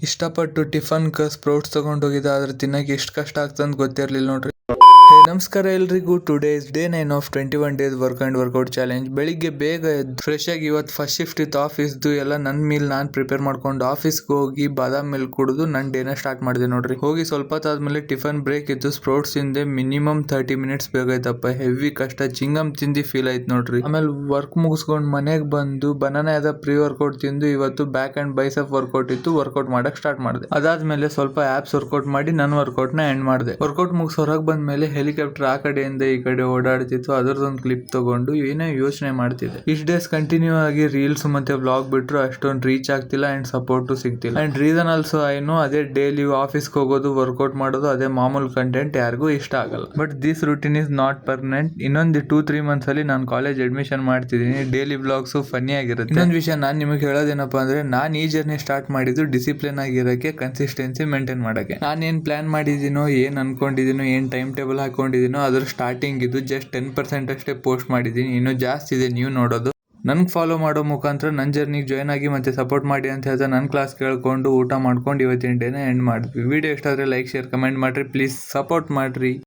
ಇಷ್ಟಪಟ್ಟು ಟಿಫನ್ಗೆ ಸ್ಪ್ರೌಟ್ಸ್ ತಗೊಂಡೋಗಿದ್ದೆ. ಆದ್ರೆ ತಿನ್ನಕ್ಕೆ ಎಷ್ಟು ಕಷ್ಟ ಆಗ್ತಂತ ಗೊತ್ತಿರಲಿಲ್ಲ ನೋಡ್ರಿ. ನಮಸ್ಕಾರ ಎಲ್ರಿಗೂ. Today is day 9 of 21 days work and workout challenge. ಬೆಳಿಗ್ಗೆ ಬೇಗ ಎದ್ದು ಫ್ರೆಶ್ ಆಗಿ ಇವತ್ತು ಫಸ್ಟ್ ಶಿಫ್ಟ್ ಇತ್ತು ಆಫೀಸ್ದು. ಎಲ್ಲ ನನ್ನ ಮೀಲ್ ನಾನು ಪ್ರಿಪೇರ್ ಮಾಡ್ಕೊಂಡು ಆಫೀಸ್ಗೆ ಹೋಗಿ ಬಾದಾಮ್ ಮಿಲ್ಕ್ ಕುಡಿದು ನನ್ನ ಡೇನ ಸ್ಟಾರ್ಟ್ ಮಾಡಿದೆ ನೋಡ್ರಿ. ಹೋಗಿ ಸ್ವಲ್ಪ ಹೊತ್ತಾದ್ಮೇಲೆ ಟಿಫನ್ ಬ್ರೇಕ್ ಇತ್ತು. ಸ್ಪ್ರೌಟ್ಸ್ ತಿಂದೆ. ಮಿನಿಮಮ್ 30 ಮಿನಿಟ್ಸ್ ಬೇಕಾಯ್ತಪ್ಪ. ಹೆವಿ ಕಷ್ಟ, ಚಿಂಗಮ್ ತಿಂದಿ ಫೀಲ್ ಆಯ್ತು ನೋಡ್ರಿ. ಆಮೇಲೆ ವರ್ಕ್ ಮುಗಿಸ್ಕೊಂಡು ಮನೆಗೆ ಬಂದು ಬನಾನಾ ಯಾವ್ದ ಪ್ರೀ ವರ್ಕೌಟ್ ತಿಂದು ಇವತ್ತು ಬ್ಯಾಕ್ ಅಂಡ್ ಬೈಸೆಪ್ ವರ್ಕೌಟ್ ಇತ್ತು. ವರ್ಕೌಟ್ ಮಾಡಕ್ ಸ್ಟಾರ್ಟ್ ಮಾಡಿದೆ. ಅದಾದ್ಮೇಲೆ ಸ್ವಲ್ಪ ಆಪ್ಸ್ ವರ್ಕೌಟ್ ಮಾಡಿ ನನ್ನ ವರ್ಕೌಟ್ ನ ಎಂಡ್ ಮಾಡಿದೆ. ವರ್ಕೌಟ್ ಮುಗಿಸ್ ಹೊರಗೆ ಬಂದ್ಮೇಲೆ ಹೆಲಿಕಾಪ್ಟರ್ ಆ ಕಡೆಯಿಂದ ಈ ಕಡೆ ಓಡಾಡ್ತಿತ್ತು. ಅದರದೊಂದು ಕ್ಲಿಪ್ ತಗೊಂಡು ಏನೋ ಯೋಚನೆ ಮಾಡ್ತಿದ್ದೆ. ಇಷ್ಟು ಡೇಸ್ ಕಂಟಿನ್ಯೂ ಆಗಿ ರೀಲ್ಸ್ ಮತ್ತೆ ವ್ಲಾಗ್ ಬಿಟ್ರು ಅಷ್ಟೊಂದು ರೀಚ್ ಆಗ್ತಿಲ್ಲ ಅಂಡ್ ಸಪೋರ್ಟ್ ಸಿಗ್ತಿಲ್ಲ. ಅಂಡ್ ರೀಸನ್ ಆಲ್ಸೋ ಐನು, ಅದೇ ಡೈಲಿ ಆಫೀಸ್ಗೆ ಹೋಗೋದು, ವರ್ಕೌಟ್ ಮಾಡೋದು, ಅದೇ ಮಾಮೂಲ್ ಕಂಟೆಂಟ್ ಯಾರಿಗೂ ಇಷ್ಟ ಆಗಲ್ಲ. But this routine is not permanent. ಇನ್ನೊಂದು 2-3 ಮಂತ್ಸ್ ಅಲ್ಲಿ ನಾನು ಕಾಲೇಜ್ ಅಡ್ಮಿಷನ್ ಮಾಡ್ತಿದ್ದೀನಿ. ಡೈಲಿ ವ್ಲಾಗ್ಸ್ ಫನ್ನಿ ಆಗಿರುತ್ತೆ. ಇನ್ನೊಂದು ವಿಷಯ ನಾನು ನಿಮಗೆ ಹೇಳೋದೇನಪ್ಪ ಅಂದ್ರೆ, ನಾನು ಈ ಜರ್ನಿ ಸ್ಟಾರ್ಟ್ ಮಾಡಿದ್ದು ಡಿಸಿಪ್ಲಿನ್ ಆಗಿರೋಕೆ, ಕನ್ಸಿಸ್ಟೆನ್ಸಿ ಮೇಂಟೈನ್ ಮಾಡೋಕೆ. ನಾನೇನ್ ಪ್ಲಾನ್ ಮಾಡಿದ್ದೀನೋ, ಏನ್ ಅನ್ಕೊಂಡಿದ್ದೀನೋ, ಏನ್ ಟೈಮ್ ಟೇಬಲ್ ಹಾಕೊಂಡಿದ್ದೀನೋ ಅದ್ರ ಸ್ಟಾರ್ಟಿಂಗ್ ಇದು ಜಸ್ಟ್ 10% ಅಷ್ಟೇ ಪೋಸ್ಟ್ ಮಾಡಿದ್ದೀನಿ. ಇನ್ನೂ ಜಾಸ್ತಿ ಇದೆ ನೀವು ನೋಡೋದು. ನನ್ಗೆ ಫಾಲೋ ಮಾಡೋ ಮುಖಾಂತರ ನನ್ನ ಜರ್ನಿಗೆ ಜಾಯ್ನ್ ಆಗಿ ಮತ್ತೆ ಸಪೋರ್ಟ್ ಮಾಡಿ ಅಂತ ಹೇಳ್ತಾ ನನ್ನ ಕ್ಲಾಸ್ ಕೇಳ್ಕೊಂಡು ಊಟ ಮಾಡ್ಕೊಂಡು ಇವತ್ತಿನ ಡೇನ ಎಂಡ್ ಮಾಡಿದ್ವಿ. ವಿಡಿಯೋ ಇಷ್ಟ ಆದರೆ ಲೈಕ್, ಶೇರ್, ಕಮೆಂಟ್ ಮಾಡ್ರಿ. ಪ್ಲೀಸ್ ಸಪೋರ್ಟ್ ಮಾಡ್ರಿ.